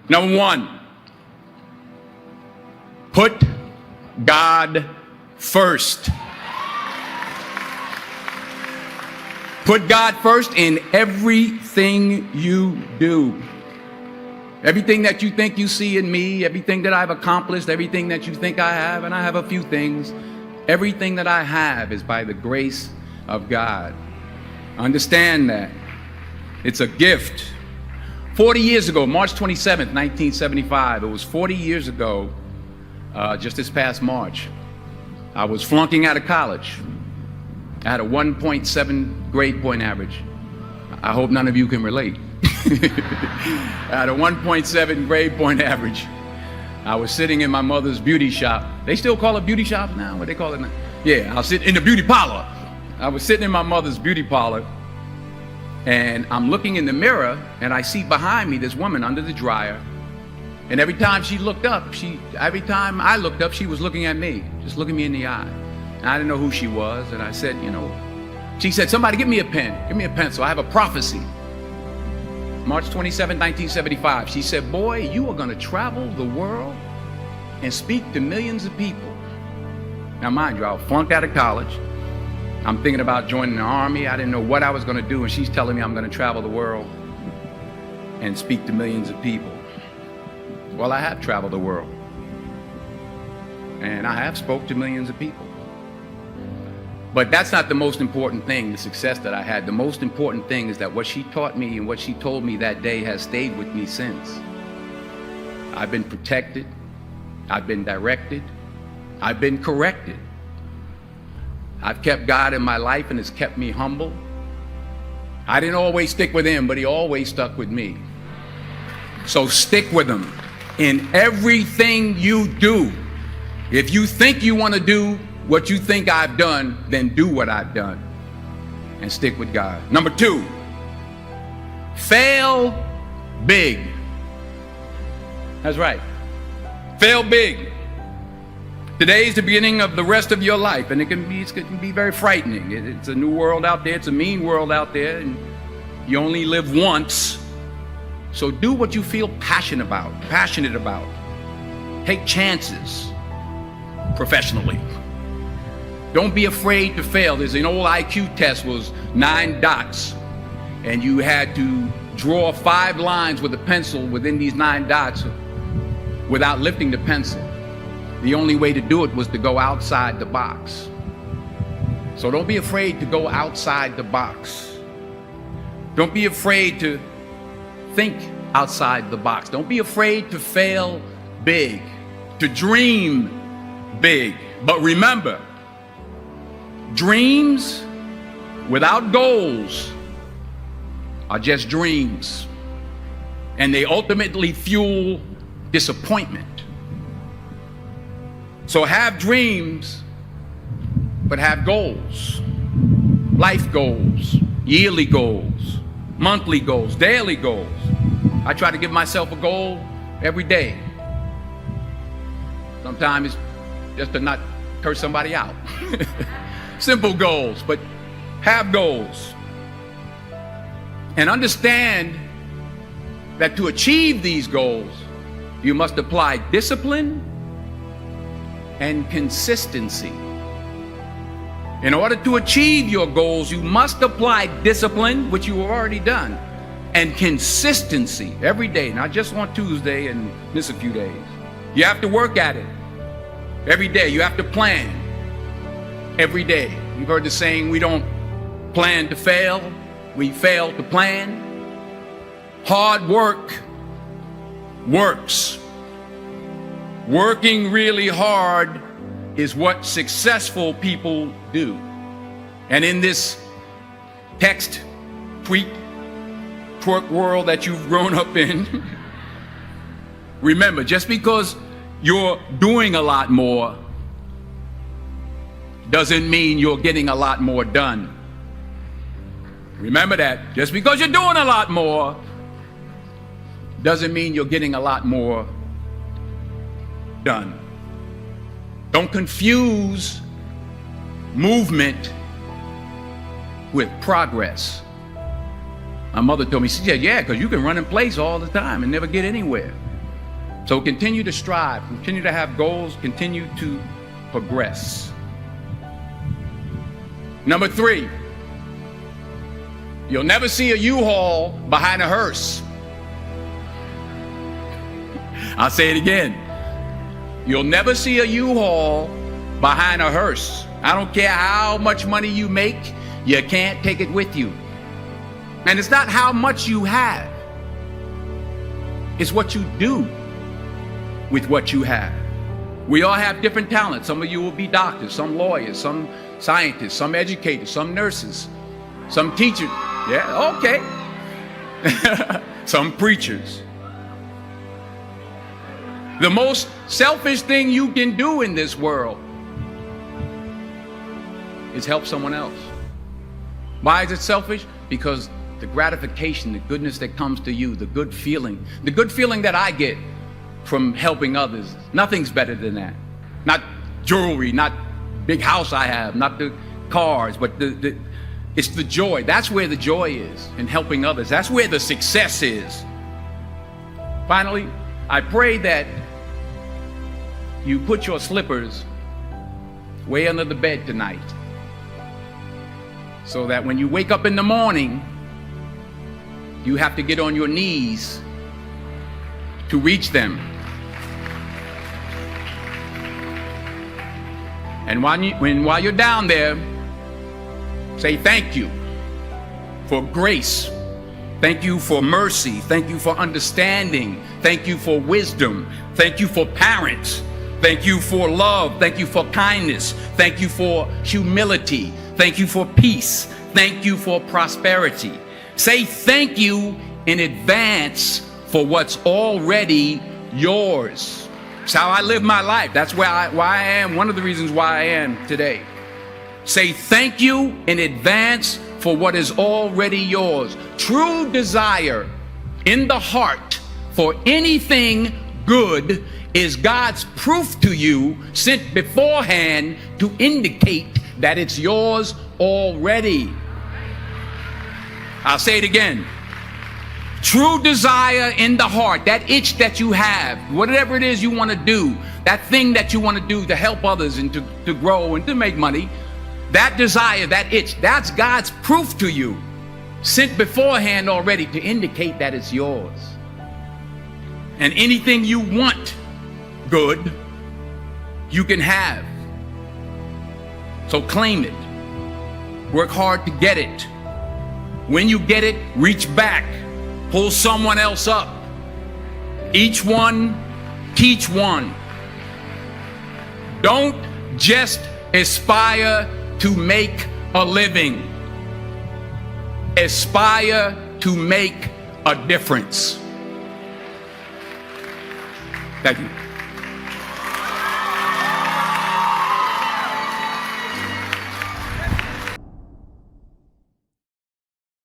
Number one, put God first. Put God first in everything you do. Everything that you think you see in me, everything that I've accomplished, everything that you think I have, and I have a few things, everything that I have is by the grace of God. Understand that. It's a gift. 40 years ago, March 27th, 1975, it was 40 years ago, just this past March, I was flunking out of college. I had a 1.7 grade point average. I hope none of you can relate. I had a 1.7 grade point average. I was sitting in my mother's beauty shop. They still call it beauty shops now? What they call it now? Yeah, I was sitting in the beauty parlor. I was sitting in my mother's beauty parlor, and I'm looking in the mirror, and I see behind me this woman under the dryer. And every time she looked up, every time I looked up, she was looking at me, just looking me in the eye. And I didn't know who she was, and I said, she said, somebody give me a pen, give me a pencil, I have a prophecy. March 27, 1975, she said, boy, you are gonna travel the world and speak to millions of people. Now mind you, I was flunked out of college. I'm thinking about joining the army. I didn't know what I was gonna do, and she's telling me I'm gonna travel the world and speak to millions of people. Well, I have traveled the world, and I have spoke to millions of people. But that's not the most important thing, the success that I had. The most important thing is that what she taught me and what she told me that day has stayed with me since. I've been protected, I've been directed, I've been corrected. I've kept God in my life, and it's kept me humble. I didn't always stick with him, but he always stuck with me. So stick with him in everything you do. If you think you want to do what you think I've done, then do what I've done and stick with God. Number two, fail big. That's right. Fail big. Today is the beginning of the rest of your life, and it can be very frightening. It's a new world out there. It's a mean world out there, and you only live once. So do what you feel passionate about. Take chances professionally. Don't be afraid to fail. There's an old IQ test, was 9 dots, and you had to draw 5 lines with a pencil within these 9 dots without lifting the pencil. The only way to do it was to go outside the box. So don't be afraid to go outside the box. Don't be afraid to think outside the box. Don't be afraid to fail big, to dream big. But remember, dreams without goals are just dreams, and they ultimately fuel disappointment. So have dreams, but have goals. Life goals, yearly goals, monthly goals, daily goals. I try to give myself a goal every day. Sometimes it's just to not curse somebody out. Simple goals, but have goals. And understand that to achieve these goals, you must apply discipline and consistency. In order to achieve your goals, you must apply discipline, which you have already done, and consistency every day, not just on Tuesday and miss a few days. You have to work at it every day. You have to plan every day. You've heard the saying, we don't plan to fail, we fail to plan. Hard work works. Working really hard is what successful people do. And in this text, tweet, twerk world that you've grown up in, remember, just because you're doing a lot more doesn't mean you're getting a lot more done. Remember that. Just because you're doing a lot more doesn't mean you're getting a lot more done. Don't confuse movement with progress. My mother told me, she said, yeah, because you can run in place all the time and never get anywhere. So continue to strive, continue to have goals, continue to progress. Number 3, you'll never see a U-Haul behind a hearse. I'll say it again. You'll never see a U-Haul behind a hearse. I don't care how much money you make, you can't take it with you. And it's not how much you have, it's what you do with what you have. We all have different talents. Some of you will be doctors, some lawyers, some scientists, some educators, some nurses, some teachers. Yeah, okay. Some preachers. The most selfish thing you can do in this world is help someone else. Why is it selfish? Because the gratification, the goodness that comes to you, the good feeling that I get from helping others, nothing's better than that. Not jewelry, not big house I have, not the cars, but it's the joy. That's where the joy is, in helping others. That's where the success is. Finally, I pray that you put your slippers way under the bed tonight, so that when you wake up in the morning, you have to get on your knees to reach them. And while you're down there, say thank you for grace. Thank you for mercy. Thank you for understanding. Thank you for wisdom. Thank you for parents. Thank you for love. Thank you for kindness. Thank you for humility. Thank you for peace. Thank you for prosperity. Say thank you in advance for what's already yours. It's how I live my life. That's why I am, one of the reasons why I am today. Say thank you in advance for what is already yours. True desire in the heart for anything good is God's proof to you, sent beforehand to indicate that it's yours already. I'll say it again. True desire in the heart, that itch that you have, whatever it is you want to do, that thing that you want to do to help others and to grow and to make money, that desire, that itch, that's God's proof to you, sent beforehand already to indicate that it's yours. And anything you want good, you can have. So claim it. Work hard to get it. When you get it, reach back. Pull someone else up. Each one, teach one. Don't just aspire to make a living. Aspire to make a difference. Thank you.